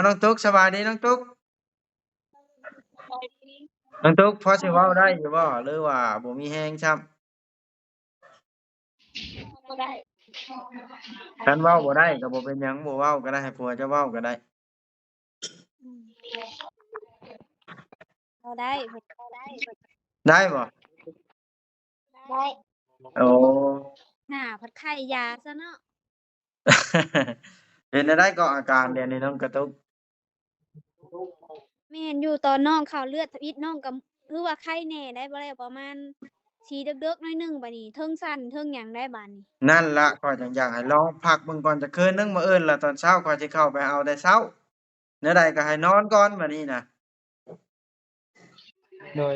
น้องตุ๊กสบายดีน้องตุ๊กน้องตุ๊กพอสิเว้าได้อยู่บ่หรือว่าบ่มีแรงซ้ก็ได้ำคันเว้าบ่ได้ก็บ่เป็นหยังบ่เว้าก็ได้ให้ผัวเจ้าเว้าก็ได้อืมเอาได้เพิ่นได้บ่ ได้โอ้ หาผัดไข่ยาซะเนาะ เป็นจั่งใดก็อาการเดี๋ยวนี้น้องกระตุกแม่นอยู่ตอนน้องเข้าเลือดทวิตน้องก็คือว่าไข้แน่ได้บ่แล้วประมาณสีเดึกๆหน่อยหนึ่งบัดนี้เทิงสั่นเทิงหยังได้บัดนี้นั่นล่ะข้อยจั่งอยากให้ลองพักเบิ่งก่อนจักคืนหนึ่งมื้ออื่นแล้วตอนเช้าข้อยสิเข้าไปเอาแต่เช้าแนวใดก็ให้นอนก่อนบัดนี้น่ะโดย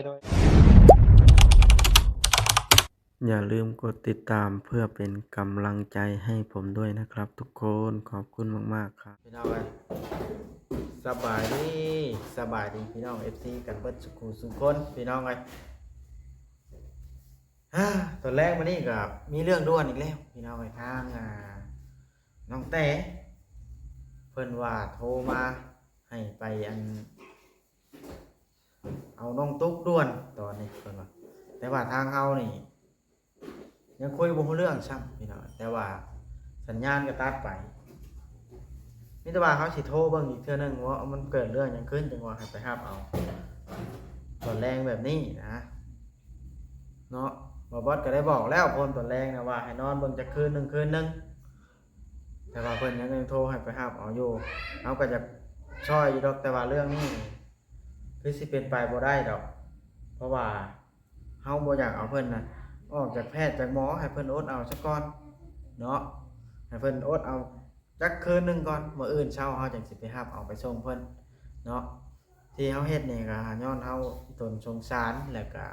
อย่าลืมกดติดตามเพื่อเป็นกำลังใจให้ผมด้วยนะครับทุกคนขอบคุณมากๆครับพี่น้องเอ้ยสบายดีสบายดีพี่น้อง FC กันเบิดสุขุสุขคนพี่น้องเอ้ยตอนแรกมานี่ก็มีเรื่องด่วนอีกแล้วพี่น้องเอ้ยทางน้องแต่เพิ่นว่าโทรมาให้ไปเอาน้องตุ๊กด่วนตอนนี้เพิ่นว่าแต่ว่าทางเฮานี่ยังคุยบ่รู้เรื่องซ้ำพี่น้องแต่ว่าสัญญาณก็ตัดไปมีแต่ว่าเขาสิโทรเบิ่งอีกเทื่อนึงว่ามันเกิดเรื่องหยังขึ้นจังว่าให้ไปรับเอาตอนแรงแบบนี้นะเนาะบอสก็ได้บอกแล้วคนตอนแรงนะว่าให้นอนเบิ่งจักคืนหนึงคืนหนึงแต่ว่าเพิ่นยังโทรให้ไปรับเอาอยู่เอาก็จะช่วยอยู่ดอกแต่ว่าเรื่องนี้คือสิเป็นไปบ่ได้ดอกเพราะว่าเฮาบ่อยากเอาเพิ่นน่ะออกจากแพทย์จากหมอให้เพิ่นอดเอาซะก่อนเนาะให้เพิ่นอดเอาจักคืนหนึงก่อนมื้ออื่นเช้าเฮาจังสิไปรับเอาไปส่งเพิ่นเนาะที่เฮาเฮ็ดนี่ก็ย้อนเฮาตนสงสารแล้วก็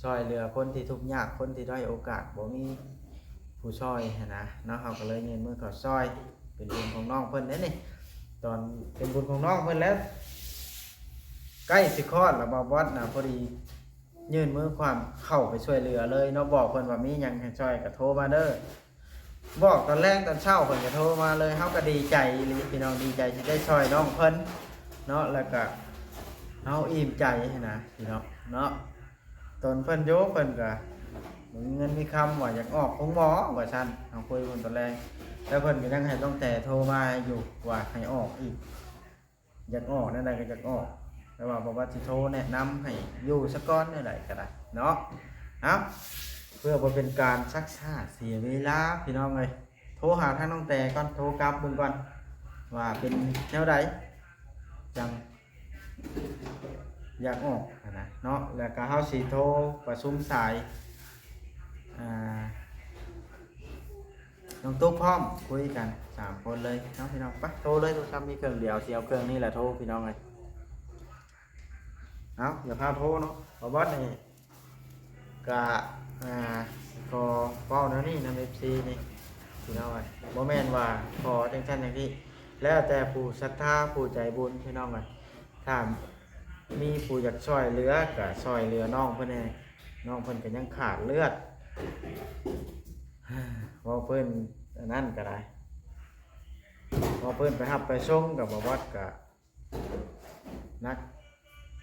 ช่วยเหลือคนที่ทุกข์ยากคนที่ด้อยโอกาสบ่มีผู้ช่วยหั้นนะเนาะเฮาก็เลยยื่นมือเข้าช่วยเป็นบุญของน้องเพิ่นเด้นี่ตอนเป็นบุญของน้องเพิ่นแล้วใกล้สิคลอดแล้วบ่บอสน่ะพอดียื่นมือความเข้าไปช่วยเหลือเลยเนาะบอกเพิ่นว่ามีหยังให้ช่วยก็โทรมาเด้อบอกตอนแรกตอนเช้าเพิ่นก็โทรมาเลยเฮาก็ดีใจอีหลีพี่น้องดีใจที่ได้ช่วยน้องเพิ่นเนาะแล้วก็เฮาอิ่มใจหั้นนะพี่น้องเนาะตอนเพิ่นอยู่เพิ่นก็มีเงินมีคำว่าอยากออกของหมอว่าซั่นเฮาคุยเพิ่นตอนแรกแล้วเพิ่นก็ยังให้ต้องแต่โทรมาอยู่ว่าให้ออกอีกอยากออกนั่นใดก็อยากออกแต่ว่าบอกว่าสิโทรแนะนำให้อยู่ซะก่อนนั่นใดก็ได้เนาะเอ้าเพื่อบ่เป็นการซักช้าเสียเวลาพี่น้องเอ้ยโทรหาทางน้องแต่ก่อนโทรกลับเบิ่งก่อนว่าเป็นแนวใดจังอยากออกนะเนาะแล้วก็เฮาสิโทรประชุมสายอ่าน้องตุ๊กพร้อมคุยกัน3คนเลยเนาะพี่น้องไปโทรเลยโทรศัพท์มีเครื่องเดียวสิเอาเครื่องนี้แหละโทรพี่น้องเอ้ยเอาอย่าพาโทรเนาะบอสนี่ก็อ่าก็เว้าแนวนี้นำ FC นี่พี่น้องเอ้ยบ่แม่นว่าขอจังซั่นจังซี่แล้วแต่ผู้ศรัทธาผู้ใจบุญพี่น้องเอ้ยถ้ามีผู้อยากช่วยเหลือก็ช่วยเหลือน้องเพิ่นแน่น้องเพิ่นก็ยังขาดเลือดเว้าเพิ่นอันนั้นก็ได้พอเพิ่นไปรับไปส่งก็บ่วัดก็นัก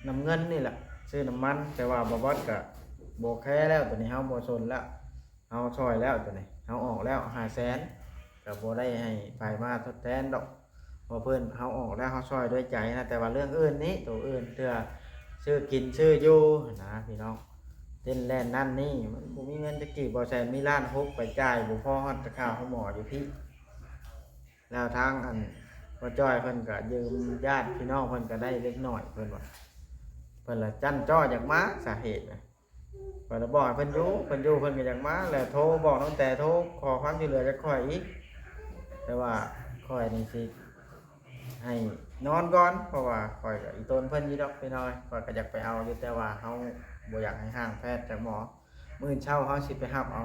นำเงินนี่แหละซื้อน้ำมันแต่ว่าบ่วัดก็บ่แค่แล้วตัวนี้เฮาบ่สนแล้วเฮาช่วยแล้วตัวนี้เฮาออกแล้ว500,000ก็บ่ได้ให้ไปมาทดแทนดอกเพราะเพิ่นเฮาออกแล้วเฮาช่วยด้วยใจนะแต่ว่าเรื่องอื่นนี้ตัวอื่นเทื่อซื้อกินซื้ออยู่นะพี่น้องเต้นแล่นนั่นนี่มันบ่มีเงินจะกี่บ่แสนมีล้านหกไปจ่ายบ่พอฮอดค่าของหมออยู่พี่แล้วทางพ่อจ้อยเพิ่นก็ยืมญาติพี่น้องเพิ่นก็ได้เล็กน้อยเพิ่นว่าเพิ่นละจั่นจ้ออยากมาสาเหตุน่ะเพิ่นละบอกให้เพิ่นอยู่เพิ่นอยู่เพิ่นก็อยากมาแล้วโทรบอกน้องแต่โทรขอความช่วยเหลือจากข้อยอีกแต่ว่าข้อยนี่สิให้นอนก่อนเพราะว่าข้อยก็อีตนเพิ่นอยู่ดอกพี่น้อยข้อยก็อยากไปเอาอยู่แต่ว่าเฮาบ่อยากให้ห่างแพทย์จากหมอมื้อเช้าเฮาสิไปรับเอา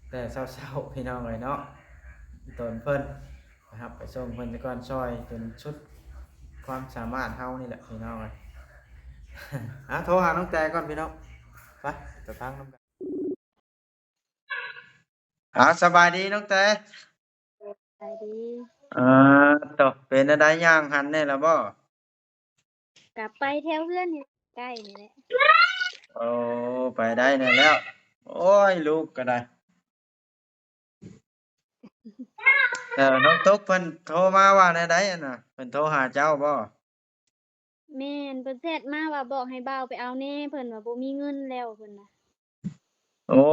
แต่เช้าๆพี่น้องเอ้ยเนาะอีตนเพิ่นนะครับไปส่งเพิ่นก่อนซอยจนชุดความสามารถเฮานี่แหละพี่น้องเอ้ย โทรหาน้องแต่ก่อนพี่น้องไปจะพังน้ำกันสบายดีน้องแต่ไปดี อ่าตอเป็นจั่งใดย่างหันแน่ล่ะบ่กลับไปแถวเฮือนนี่ใกล้นี่แหละ โอ้ไปได้แน่แล้วโอ้ยลูกก็ได้น้องตุ๊กเพิ่นโทรมาว่าแนวใดอะน่ะเพิ่นโทรหาเจ้าบ่ แม่นเพิ่นแชตมาว่าบอกให้บ่าวไปเอาแหน่เพิ่นว่าบ่มีเงินแล้วเพิ่นน่ะโอ้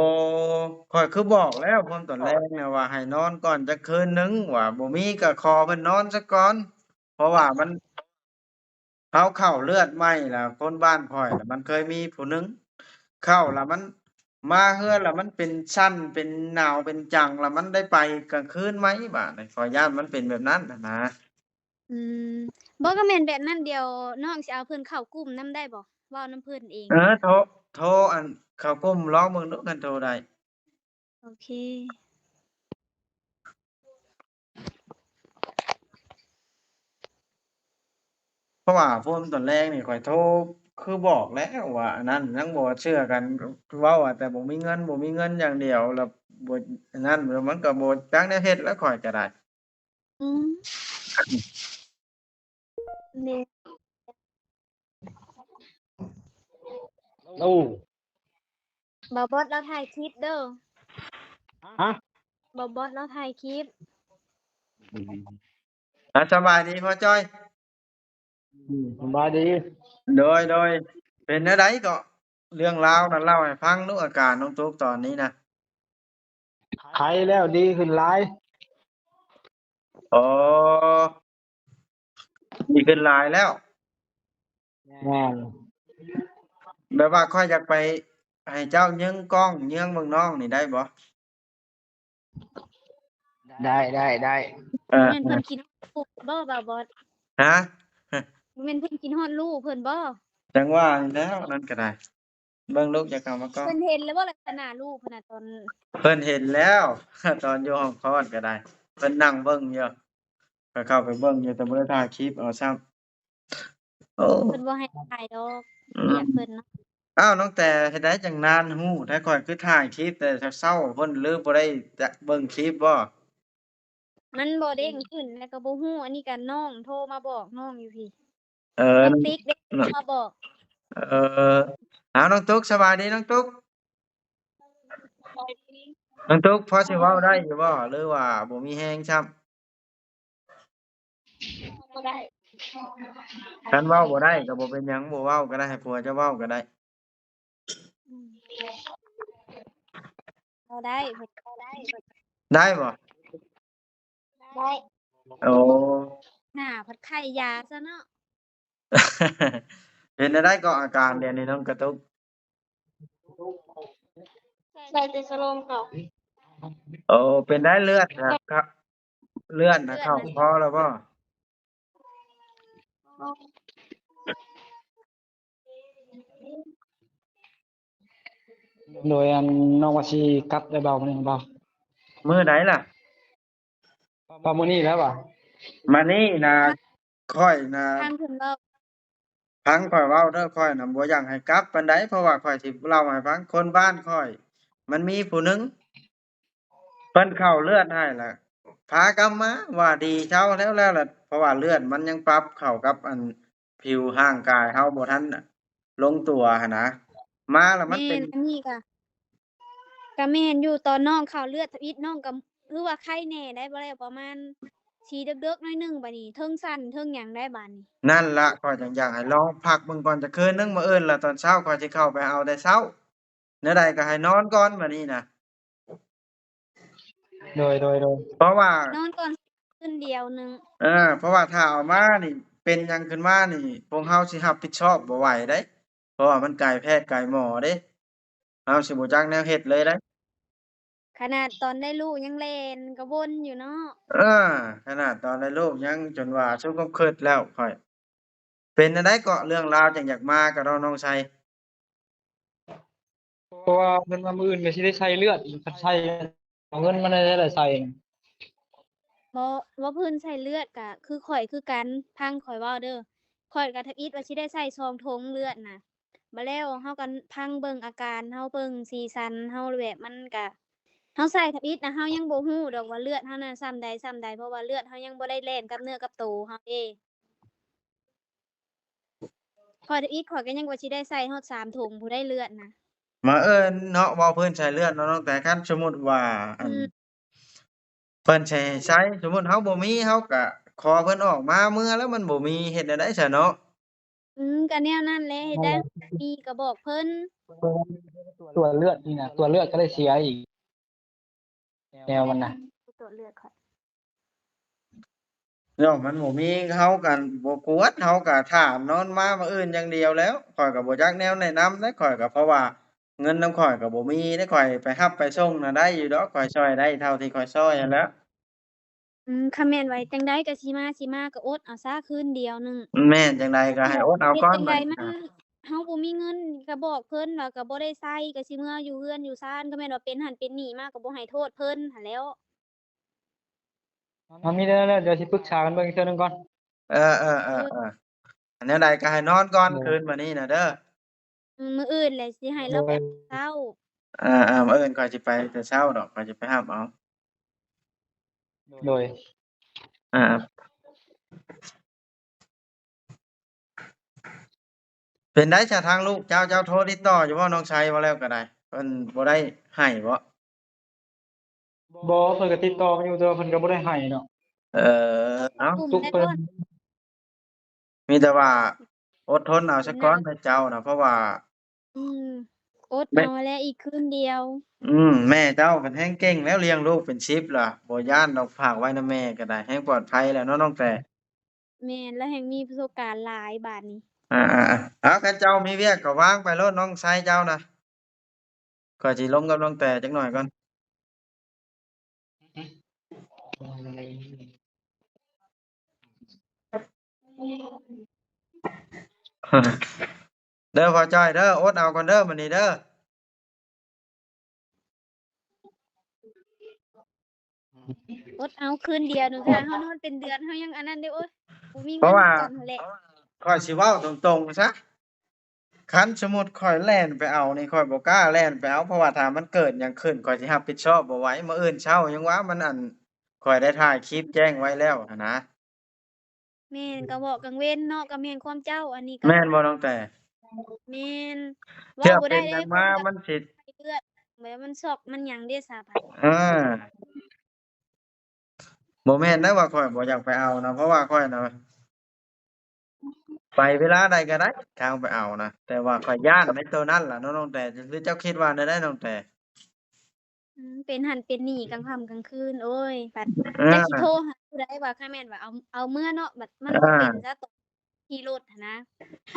ข้อยคือบอกแล้วพร้อมตอนแรกน่ะว่าให้นอนก่อนจักคืนหนึ่งว่าบ่มีก็ขอเพิ่นนอนซะก่อนเพราะว่ามันเขาเข้าเลือดใหม่ล่ะคนบ้านข้อยน่ะมันเคยมีผู้หนึ่งเข้าแล้วมันมาเฮือนแล้วมันเป็นชั้นเป็นหนาวเป็นจังแล้วมันได้ไปกลางคืนไหมบัดนี้ข้อยย้านมันเป็นแบบนั้นน่ะนะอืมบ่ก็แม่นแบบนั้นเดี๋ยวน้องสิเอาเพิ่นเข้ากลุ่มนำได้บ่เว้านำเพิ่นเองโทรอันเข้ากลุ่มลองเบิ่งดูคันโทรได้โอเคเพราะว่าพวกตอนแรกนี่ข้อยโทรคือบอกแล้วว่าอันนั้นยังบ่เชื่อกันเว้าอะแต่บ่มีเงินอย่างเดียวแล้วบ่อันนั้นแล้วมันก็บ่จักแนวเฮ็ดแล้วข้อยก็ได้อืมแม่โอ้บ่าวบอสเราถ่ายคลิปเด้อฮะบ่าวบอสเราถ่ายคลิปสบายดีพ่อจ้อยสบายดีโดยเป็นแนวใดก็เรื่องราวนั้นเล่าให้ฟังดูอาการน้องตุ๊กตอนนี้นะไข้แล้วดีขึ้นหลายอ๋อดีขึ้นหลายแล้วแม่นแบบว่าข้อยอยากไปให้เจ้ายิงกล้องยิงเบิ่งน้องนี่ได้บ่ได้เอบ่แม่นเพิ่นอคิดฮอดลูกบ่บ่าวบอสๆฮะบ่แม่นเพิ่นคิดฮอดลูกเพิ่นบ่จังว่านี่แหล้วนั่นก็ได้เบิ่งลูกอย่าเข้ามากล้อง เพิ่นเห็นแล้วบ่ลักษณะลูกเพิ่นน่ะตอนเพิ่นเห็นแล้วตอนอยู่ห้องคลอดก็ได้เพิ่นนั่งเบิ่งอยู่ก็เข้าไปเบิ่งอยู่แต่บ่ได้ถ่ายคลิปเอาซ้ำโอ้เพิ่นบ่ให้ถ่ายดอกอืเวียกเพิ่นมเนาะอ้าวน้องแต่เฮ็ดได้จังนานฮู้แต่ข้อยคือถ่ายคลิปแต่เช้าๆเพิ่นลือบ่ได้จะเบิ่งคลิปบ่มันบ่เด้งขึ้นแล้วก็บ่ฮู้อันนี้ก็น้องโทรมาบอกน้องอยู่พี่เออน้องน้องติ๊กเด้โทรมาบอกเอออ้าวน้องตุ๊กสบายดีน้องตุ๊กน้องตุ๊กพอสิเว้าได้อยู่บ่หรือว่าบ่มีแรงซ้ำบ่ได้คันเว้าบ่ได้ก็บ่เป็นหยังบ่เว้าก็ได้ให้ผัวเจ้าเว้าก็ได้อืมเอาได้เพิ่นได้บ่ได้โอ้ หน้าเพิ่นไข้ยาซะเนาะ เป็นจั่งใดก็อาการเดี๋ยวนี้น้องกระตุกใส่แต่สโลมเก่าโอ้เป็นได้เลือดนะครับเลือดน่ะเลือดเข้าน่ะคอแล้วบ่โดยอันน้องว่าสิกลับได้เบามื้อนี้บ่มื้อใดล่ะบ่มื้อนี้แล้วบ่มานี่นะพังข้อยน่ะพังเพิ่นเว้าฟังข้อยเว้าเด้อข้อยน่ะบ่อยากให้กลับปานใดเพราะว่าข้อยสิเล่าให้ฟังคนบ้านข้อยมันมีผู้หนึ่งเพิ่นเข้าเลือดให้ล่ะพากลับมาว่าดีเช้าแล้วล่ะเพราะว่าเลือดมันยังปรับเข้ากับอันผิวร่างกายเฮาบ่ทันน่ะลงตัวหั้นนะมาแล้วมันแม่เป็น นอันนี้ก็แม่นอยู่ตอนน้องเข้าเลือดทวิตน้องก็คือว่าไข้แน่ได้บ่แล้วประมาณสีเด็กๆหน่อยหนึ่งบัดนี้เทิงสั่นเทิงหยังได้บัดนี้นั่นล่ะข้อยจั่งอยากให้ลองพักเบิ่งก่อนจักคืนหนึ่งมื้ออื่นแล้วตอนเช้าข้อยสิเข้าไปเอาแต่เช้าแนวใดก็ให้นอนก่อนบัดนี้น่ะโดยเพราะว่านอนก่อนคืนเดียวหนึ่งเพราะว่าถ้าเอามานี่เป็นหยังขึ้นมานี่พวกเราสิรับผิดชอบบ่ไหวเด้เพราะว่ามันไกลแพทย์ไกลหมอเด้เราสิบ่จักแนวเฮ็ดเลยเด้ขนาดตอนได้ลูกยังเล่นกระวนอยู่เนาะเออขนาดตอนในโลกยังจนว่าสุความคิดแล้วข้อยเป็นจั่งใดเกาะเรื่องราวจั่งอยากมากับเราน้องชัยเพราะว่าเพิ่นว่ามื้ออื่นก็สิได้ใส่เลือดคันใส่เอาเงินมาได้ใส่บ่ว่าเพิ่นใส่เลือดก็คือข้อยคือกันพังข้อยเว้าเด้อข้อยกับทอิตว่าสิได้ใส่2ถุงเลือดน่ะบัดแล้วเฮาก็พังเบิ่งอาการเฮาเบิ่งสีสันเฮาแบบมันก็ เฮาใส่ทำอิฐน่ะเฮายังบ่ฮู้ดอกว่าเลือดเฮาน่ะส่ำใดส่ำใดเพราะว่าเลือดเฮายังบ่ได้แล่นกับเนื้อกับตัวเฮาเด้ข้อยทำอิฐข้อยก็ยังว่าสิได้ใส่ฮอด3ถุงพู้นได้เลือดน่ะมาเอิ้นเนาะเว้าเพิ่นใช้เลือดเนาะน้องแต่คันสมมุติว่าอันอืมเพิ่นสิให้ใช้สมมุติเฮาบ่มีเฮาก็ขอเพิ่นออกมาเมื่อแล้วมันบ่มีเฮ็ดแนวใดซะเนาะก็แนวนั้นแหละเฮ็ดได้มีก็บอกเพิ่นตัวเลือดนี่นะตัวเลือดก็ได้เสียอีกแนวมันน่ะ ตรวจเลือดข้อยเนาะมันบ่มีเฮาก็บ่กวดเฮาก็ท่านอนมามื้ออื่นอย่างเดียวแล้วข้อยก็บ่จักแนวแนะนำเด้ข้อยก็เพราะว่าเงินนำข้อยก็บ่มีเด้ข้อยไปรับไปส่งน่ะได้อยู่ดอกข้อยช่วยได้เท่าที่ข้อยช่วยหั้นแหล้วคันแม่นว่าจั่งใดก็สิมาก็อดเอาซะคืนเดียวหนึ่งแม่นจั่งใดก็ให้อดเอาเฮ็ดก่อนจั่งใดมันบัดนี้นะเฮาบ่มีเงินก็บอกเพิ่นว่าก็บ่ได้ใช้ก็สิเมื่ออยู่เรือนอยู่ซ่านก็แม่นว่าเป็นหั้นเป็นนี่มาก็บ่ให้โทษเพิ่นหั้นแหล้วมันมีแล้วเดี๋ยวสิปรึกษากันเบิ่งอีกเทื่อหนึงก่อนเออๆๆๆอันแนวใดก็ให้นอนก่อนคืนบัดนี้น่ะเด้อมื้ออื่นแหละสิให้โดเราไปยเช้าอาๆมื้ออื่นข้อยสิไปแต่เช้าดอกข้อยสิไปรับเอาโดยอาเป็นได้ซะทางลูกเจ้าโทรติดต่ออยู่บ่น้องชัยว่าแล้วก็ได้เพิ่นบ่ได้ให้บ่บ่เพิ่นก็ติดต่อมาอยู่แต่ว่าเพิ่นก็บ่ได้ให้เนาะเออเอ้า กลุ่มทุกเพิ่นได้บ่มีแต่ว่าอดทนเอาเป็นหน้าซะก่อนเด้อเจ้าน่ะเพราะว่าอืมอดแม่เอาแหละอีกคืนเดียวแม่เจ้าเพิ่นแฮ่งเก่งแล้วเลี้ยงลูกเป็น10ล่ะบ่ย้านดอกฝากไว้นำแม่ก็ได้แฮ่งปลอดภัยแล้วเนาะน้องแต่แม่นแล้วแฮ่งมีประสบการณ์หลายบาดนี้อาๆๆเอาคันเจ้ามีเวียกก็วางไปโลดน้องชายเจ้าน่ะข้อยสิลมกับน้องแต่จักหน่อยก่อน เด้อพ่อจ้อยเด้ออดเอาก่อนเด้อมื้อนี้เด้ออดเอาคืนเดียวหนึ่งถ้าเฮานอนเป็นเดือนเฮายังอันนั้นเด้โอ๊ยบ่มีเพราะว่าเงินคือกันหั้นแหละข้อยสิเว้าตรงๆซะคันสมมุติข้อยแล่นไปเอานี่ข้อยบ่กล้าแล่นไปเอาเพราะว่าถ้ามันเกิดหยังขึ้นข้อยสิรับผิดชอบบ่ไหวมื้ออื่นเช้ายังว่ามันข้อยได้ถ่ายคลิปแจ้งไว้แล้วหั้นนะแม่นก็เว้ากลางเว้นเนาะก็แม่นความเจ้าอันนี้ก็แม่นบ่น้องแต่แม่นเว้าเทื่อบ่ได้เด้เป็นหยังมาคนก็มันสิใส่เลือดแบบมันช็อกมันหยังเด้สาบัดอาบ่แม่นเด้อว่าข้อยบ่อยากไปเอานะเพราะว่าข้อยน่ะไปเวลาใดก็ได้ทางไปเอานะแต่ว่าข้อยย้านในตัวนั้นล่ะเนาะน้องแต่หรือเจ้าคิดว่าแนวใดน้องแต่เป็นหั้นเป็นนี่กลางค่ำกลางคืนโอ๊ยบัดจักสิโทรอาหาผู้ใดว่าคันแม่นว่าเอาเมื่อเนาะบัดมันบ่เป็นอาซะตอนขี่รถหั้นนะ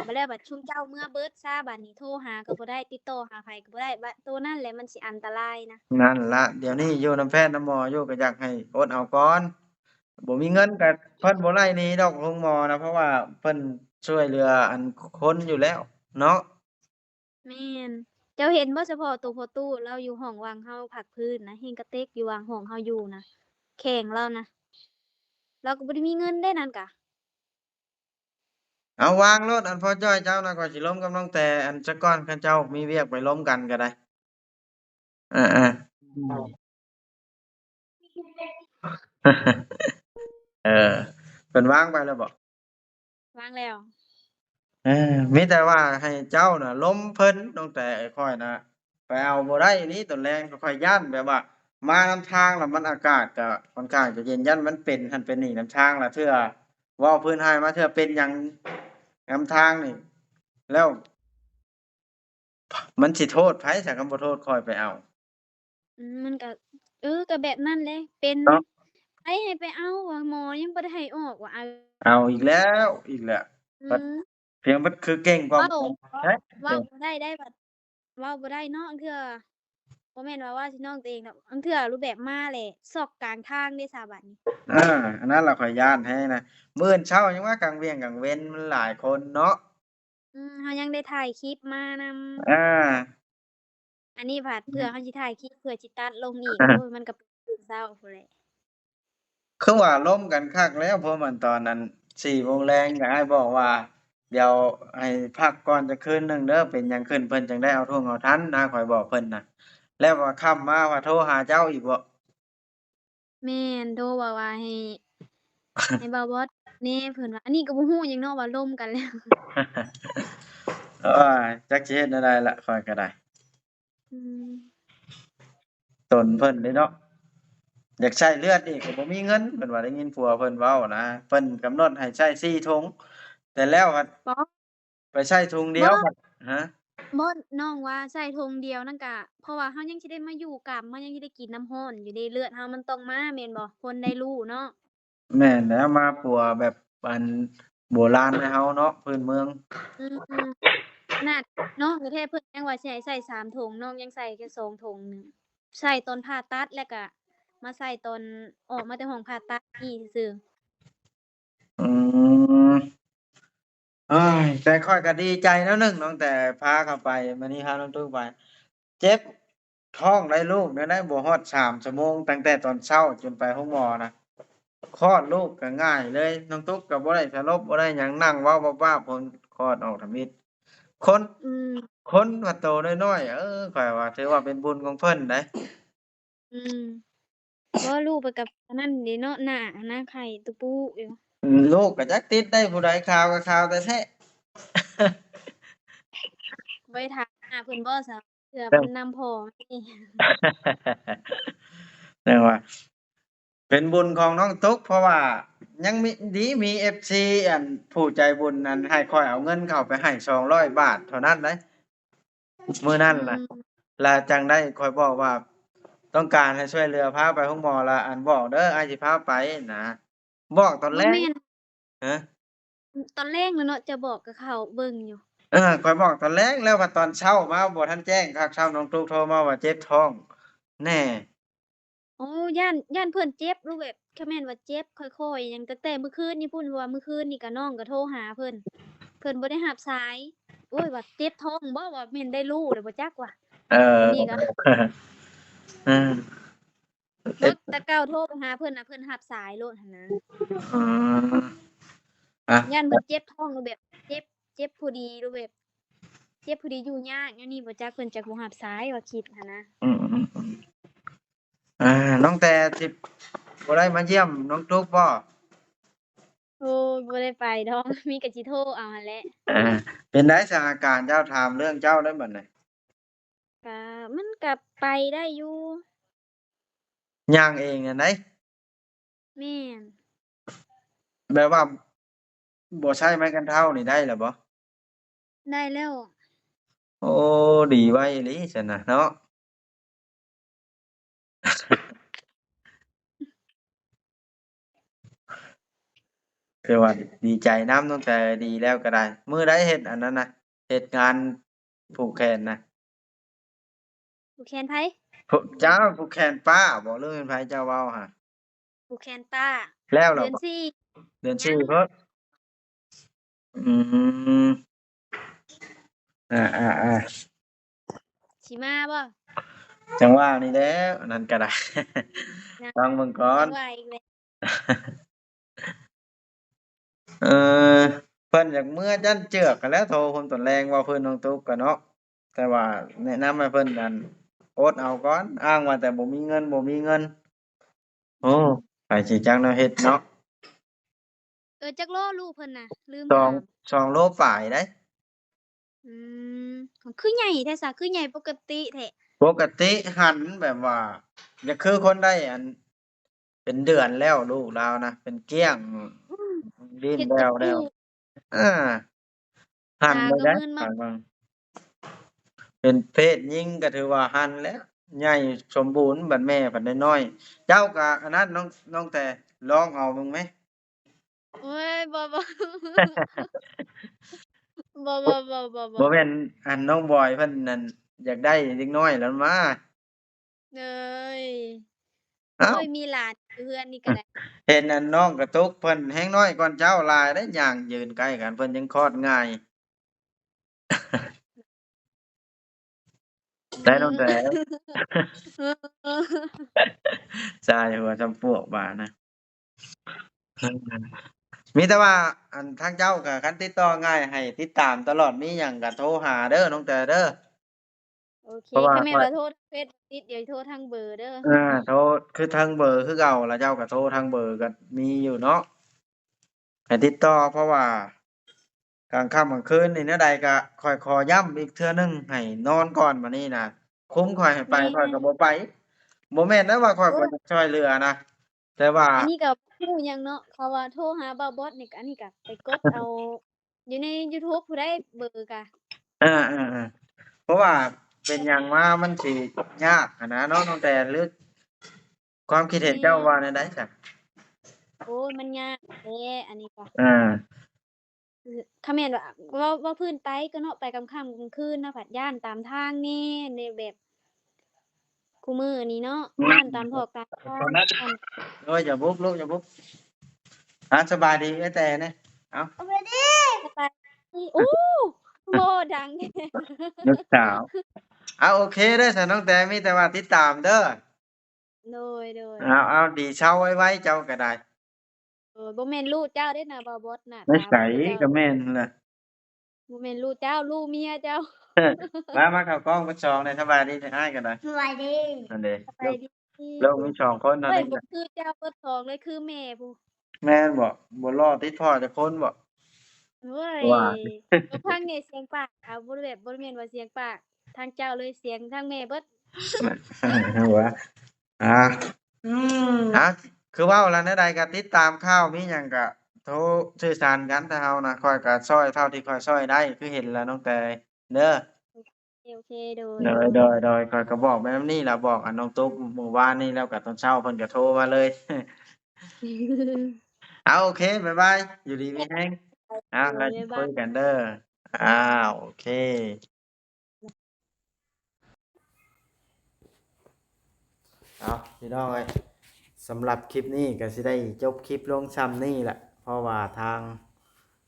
บัดแล้วบัดชุมเจ้าเมื่อเบิดซะบัดนี้โทรหาก็บ่ได้ติดต่อหาไผก็บ่ได้บัดตัวนั้นแหละมันสิอันตรายนะนั่นล่ะเดี๋ยวนี้อยู่นำแพทย์นำหมออยู่ก็อยากให้อดเอาก่อนบ่มีเงินก็เพิ่นบ่ไล่หนีดอกโรงหมอนะเพราะว่าเพิ่นช่วยเหลือคนอยู่แล้วเนาะแม่นเจ้าเห็นบ่เฉพาะตัวพ่อตู้เราอยู่ห้องว่างเฮาพักพื้นนะเฮงกระเต็กอยู่ว่างห้องเฮาอยู่นะแข้งเรานะเราก็บ่ได้มีเงินได้นั่นกะเอาวางโลดพ่อจ้อยเจ้าน่ะข้อยสิล้มกับน้องแต่จักก่อนคันเจ้ามีเวียกไปล้มกันก็ได้อาๆ อืม เออเพิ่นวางไปแล้วบ่วางแล้วเออมีแต่ว่าให้เจ้าน่ะล้มเพิ่นตั้งแต่ข้อยน่ะไปเอาบ่ได้อีหลีตอนแรงข้อยย้านแบบว่ามานำทางแล้วมันอากาศก็ค่อนข้างจะเย็นยันมันเป็นหั้นเป็นนี่นำทางล่ะเทื่อเว้าพื้นให้มาเทื่อเป็นหยังนำทางนี่แล้วมันสิโทษไผซะคันบ่โทษข้อยไปเอามันก็ก็แบบนั้นแหละเป็นเนาะไผให้ไปเอาว่าหมอยังบ่ได้ให้ออกว่าเอาเอาอีกแล้วอีกแล้วอืบัดมเพียงมันคือเก่งกว่าเว้าหมอแท้เว้าบ่ได้ได้บัดเว้าบ่ได้เนาะอังเทื่อบ่แม่นว่าสิน้องตัวเองดอกอังเทื่อรูปแบบมาแหละซอกกลางทางเด้ซะบัดนี้อาอันนั้นล่ะข้อยย้านแท้นะมื้ออื่นเช้ายังว่ากลางเวียงกลางเว้นมันหลายคนเนาะเฮายังได้ถ่ายคลิปมานำ อาอันนี้ผัดเผื่อเขาสิถ่ายคลิปเผื่อสิตัดลงอีกโอ้ยมันก็เป็นตื่นเช้าพู้นแหละคือว่าล้มกันคักแล้วเพราะมันตอนนั้น4โมงแลงก็อ้ายบอกว่าเดี๋ยวให้พักก่อนจักคืนหนึ่งเด้อเป็นหยังขึ้นเพิ่นจังได้เอาท่วงเอาทันนะข้อยบอกเพิ่นน่ะ แล้วว่าค่ำมาว่าโทรหาเจ้าอีกบ่ แม่นโทรว่าให้ให้บ่าวบอสแหน่เพิ่นว่าอันนี้ก็บ่ฮู้หยังเนาะว่าล่มกันแล้ว โอ้ยจักสิเฮ็ดแนวใดล่ะข้อยก็ได้ อืมตนเพิ่นเด้เนาะอยากใช้เลือดอีกก็บ่มีเงินเพิ่นว่าได้ยินผัวเพิ่นเว้านะเพิ่นกำหนดให้ใช้4ถุงแต่แล้วบัดบ่ไปใช้ถุงเดียวบ่บัดฮะบ่น้องว่าใส่ธงเดียวนั่นก็เพราะว่าเฮายังสิได้มาอยู่กลับมันยังสิได้กินน้ำร้อนอยู่เดะเลือดเฮามันต้องมาแม่นบ่คนได้รู้เนาะแม่นแล้วมาปัวแบบอันโบราณให้เฮาเนาะพื้นเมืองอืมขนาดน้องแท้ๆเพิ่นยังว่าสิให้ใส่3ถุงน้องยังใส่แค่2ถุงหนึ่งใส่ตอนผ่าตัดแล้วก็มาใส่ตอนออกมาแต่ห้องผ่าตัดอีซื่ออืมเอ้ยแต่ข้อยก็ดีใจแนวหนึ่งตั้งแต่พาเขาไปมื้อนี้พาน้องตุ้ยไปเจ็บท้องได้ลูกเนี่ยได้บ่ฮอด3ชั่วโมงตั้งแต่ตอนเช้าจนไปโรงหมอนะคลอดลูกก็ง่ายเลยน้องตุ๊กก็บ่ได้สลบบ่ได้หยังนั่งเว้าบ้าๆผลคลอดออกทำอิฐคน อืมคนว่าโตน้อยๆข้อยว่าถือว่าเป็นบุญของเพิ่นเด้อืมบ่ลูกไปกับอันนั้นเดะเนาะหน้าหน้าไข่ตุปุอยู่ลูกก็จักติดได้ผู้ใดข่าวก็ข่าวแต่แท้ บ่ได้ถามหาเพิ่นบ่ซะเทื่อเริ่ม เพิ่นนำพ่อมานี่ เรียกว่าเป็นบุญของน้องตุ๊กเพราะว่ายังมี FC อันผู้ใจบุญอันให้ข้อยเอาเงินเข้าไปให้200บาทเท่านั้นเด้มื้ออืนั้นน่ะมแล้วจังได้ข้อยบอกว่าต้องการให้ช่วยเหลือพาไปโรงหมอแล้วอันบอกเด้ออ้ายสิพาไปนะบอกตอนแรกบ่แม่นฮะ ตอนแรกน่ะเนาะจะบอกกับเขาเบิ่งอยู่ข้อยบอกตอนแรกแล้วว่าตอนเช้ามาบ่ทันแจ้งคักเช้าน้องตุ๊กโทรมาว่าเจ็บท้องแน่อ๋อย้านเพิ่นเจ็บลูกแบบแค่แม่นว่าเจ็บค่อยๆหยังตั้งแต่มื้อคืนนี่พู้นเพราะว่ามื้อคืนนี่ก็น้องก็โทรหาเพิ่นบ่ได้รับสายโอ๊ยว่าเจ็บท้องบ่ว่าแม่นได้รู้แล้วบ่จักว่าเออ อันนี้ก็ เออบ่เจ็บแต่เก่าโทรไปหาเพิ่นน่ะเพิ่นรับสายโลดหั้นนะอ๋ออะย้านเพิ่นเจ็บท้องหรือแบบเจ็บผู้ดีหรือแบบเจ็บผู้ดีอยู่ยากแนวนี้บ่จักเพิ่นจักบ่รับสายว่าคิดหั้นนะอืมๆอาน้องแต่สิบ่ได้มาเยี่ยมน้องตุ๊กบ่โอ้ยบ่ได้ไปดอกมีแต่สิโทรเอาหั้นแหละอาเป็นไดสถานการณ์เจ้าถามเรื่องเจ้าได้บัดนี้ก็มันก็ไปได้อยู่ย่างเองอะไดแม่นแบบว่าบ่ใช้ไม้กันเท้านี่ได้แล้วบ่ได้แล้วโอ้ดีไว้อีหลีซันน่ะเนาะ คือว่าดีใจนำตั้งแต่ดีแล้วก็ได้มื้อใดเฮ็ดอันนั้นน่ะเฮ็ดงานผูกแขนน่ะผูกแขนไผเจ้าผูกแขนป้าบ่หรือเป็นไผเจ้าเว้าหั่นผูกแขนป้าแล้วเหรอบ่เดือน4เดือนยัง4เพิ่นอืมอาๆสิมาบ่ๆจังว่านี่แหล้วอันนั้นก็ได้ นะฟังเบิ่งก่อนจังว่าอีกแล้วเออเพิ่นอยากเมื่อจันเจือกหั้นแหล้วโทรคนตอนแรงเว้าเพิ่นน้องตุ๊กอะเนาะแต่ว่าแนะนำให้เพิ่นนั่นอดเอาก่อนอ้างว่าแต่บ่มีเงินบ่มีเงินโอ้ไปสิจักแนวเฮ็ดเนาะ จักโลลูกเพิ่นน่ะลืมสองถามสองโลปลายเด้อืมคือใหญ่แท้ซะคือใหญ่ปกติแท้ปกติหันแบบว่าอย่าคือคนได้อันเป็นเดือนแล้วลูกเรานะเป็นเกี้ยงอือดิ้นเฮ็ดแล้วแล้แต่ปูวอาหันตาเลยเด้ก็มึนมาข้างเบิ่งเป็นเพศหญิงก็ถือว่าหันแล้วใหญ่สมบูรณ์บัดแม่บัดน้อยๆเจ้าก็อันนั้นน้องแต่ลองเอาเบิ่งไหม โอ๊ยบ่บ่บ่บ่บ่แม่นอันน้องบอยเพิ่นนั่นอยากได้เด็กน้อยแล้วมาเอ้ยอ้าว โอ้ยมีหลานอยู่เฮือนนี่ก็ได้เห็นอันน้องกระตุกเพิ่นแฮงน้อยกว่าเจ้าหลายเด้ย่างยืนใกล้กันเพิ่นยังคลอดง่ายอืได้น้องแต๋ว มเออ สายหัวซำปวกบาดนะมีแต่ว่าอันทางเจ้าก็คันติดต่อง่ายให้ติดตามตลอดมีหยังก็โทรหาเด้อน้องแต่เด้อ โอเคเพราะว่าคันแม่นข้อย ว่าโทรทางเฟซบ่ติดเดี๋ยวโทรทางเบอร์เด้อ โทรคือทางเบอร์คือเก่าแล้วเจ้าก็โทรทางเบอร์ก็มีอยู่เนาะให้ติดต่อเพราะว่ากลางค่ำกลางคืนนี่แนวใดก็ข้อยขอย้ำอีกเทื่อหนึ่งให้นอนก่อนบัดนี้น่ะคุ้มข้อยให้ไปแม่ข้อยก็บ่ไปบ่แม่นนะว่าข้อยโอ้ยบ่จะช่วยเหลือนะแต่ว่าอันนี้ก็บ่รู้หยังเนาะเขาว่าโทรหาบ่าวบอสนี่ก็อันนี้ก็ไปกดเอาอยู่ในยูทูบพู้นได้เบอร์ก็อาๆๆเพราะว่าเป็นหยังมามันสิยากอะนะเนาะน้องแต่หรือความคิดเห็นแม่เจ้าว่าแนวใดจ้ะโอ้ยมันยากแท้อันนี้ก็อาคือคันแม่นว่าเว้าพื้นไปก็เนาะไปกลางค่ำกลางคืนน่ะผัดย้านตามทางแหน่ในแบบคุมื้อนี้เนาะอืย้านตามซอกตามทางตอนนั้นอันโอ้ยอย่าบุ๊บลูกอย่าบุ๊บสบายดีเอ้ยแต่นี่เอ้า สบายดีโอ้โอ้ดังแท้ ลูกสาวโอเคเด้อฉันน้องแต่มีแต่ว่าติดตามเด้อโดยโดยเอาดีเช้าไว้ๆเจ้าก็ได้บ่แม่นลูกเจ้าเด้น่ะบ่าวบอสหน้านิสัยตาบ่คือเจ้าก็แม่นนั่นแหละ บ่แม่นลูกเจ้าลูกเมียเจ้า มาเข้ากล้องเบิด2ได้สบายดีจังอ้ายก็ได้สวัสดีนั่นเด้สบายดีลูกมี2คนเท่าเฮ้ยนี้น่ะบ่คือเจ้าเบิดสองเลยคือแม่พู้นแม่นบ่รอติดพ่อจักคนบ่โอ้ยว่า บ่ฟังเนี่ยเสียงปากเอาบ่ได้แบบบ่ได้แม่นว่าเสียงปากทางเจ้าเลยเสียงทางแม่เบิด ว่าอ่าอืมคือเว้าแล้วแนวใดก็ติดตามข่าวมีหยังก็โทรสื่อสารกันแต่เฮานะข้อยก็ช่วยเท่าที่ข้อยช่วยได้คือเห็นแล้วน้องแต่เด้อ โอเคโดยโดยข้อยก็บอกไปนำนี้ล่ะบอกน้องตุ๊กเมื่อวานนี้แล้วก็ตอนเช้าเพิ่นก็โทรมาเลยโอเคบ๊ายบายอยู่ดีมีแรงโดแล้วยบ๊ายบายคุยกันเด้อโอเคพี่น้องเอ้ยสำหรับคลิปนี้ก็สิได้จบคลิปลงส่ำนี้แหละเพราะว่าทาง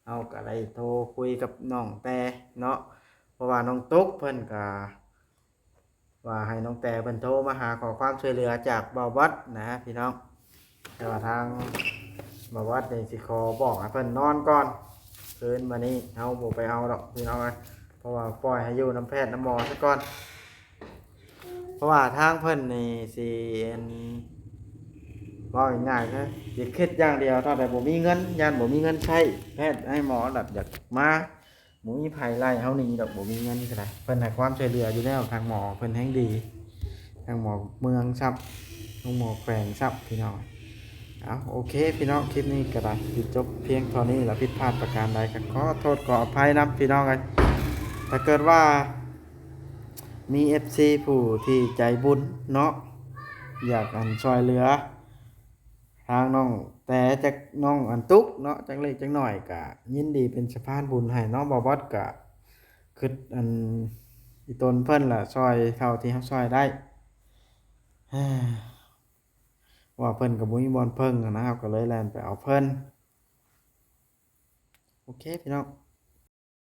เราก็ได้โทรคุยกับน้องแต่เนาะเพราะว่าน้องตุ๊กเพิ่นก็ว่าให้น้องแต่เพิ่นโทรมาหาขอความช่วยเหลือจากบ่าววัดนะพี่น้องแต่ว่าทางบ่าววัดนี่สิขอบอกให้เพิ่นนอนก่อนคืนมานี้เอาบ่ไปเอาดอกพี่น้องเอ้ยเพราะว่าปล่อยให้อยู่น้ำแพทย์น้ำหมอซะก่อนเพราะว่าทางเพิ่นนี่สิอัน ว่าง่ายๆนะสิคิดอย่างเดียวถ้าแต่บ่มีเงินย่านบ่มีเงินใช้แพทย์ให้หมอดัดอยากมาบ่มีไผไล่เฮาหนีดอกบ่มีเงินก็ได้เพิ่นให้ความช่วยเหลืออยู่แล้วทางหมอเพิ่นแฮงดีทางหมอเมืองซับทางหมอแขวงซับพี่น้องโอเคพี่น้องคลิปนี้ก็ได้สิจบเพียงเท่านี้แล้วผิดพลาดประการใดก็ขอโทษขออภัยนำพี่น้องเอ้ยถ้าเกิดว่ามี FC ผู้ที่ใจบุญเนาะอยากช่วยเหลือ ทางน้องแต่จากน้องอันตุกเนาะจักเล็กจักน้อยก็ยินดีเป็นสะพานบุญให้น้องบ่บอสก็คิดอีตนเพิ่นล่ะช่วยเท่าที่เฮาช่วยได้ว่าเพิ่นก็บ่มีบ่อนเพิ่งอะนะครับก็เลยแล่นไปเอาเพิ่นโอเคพี่น้อง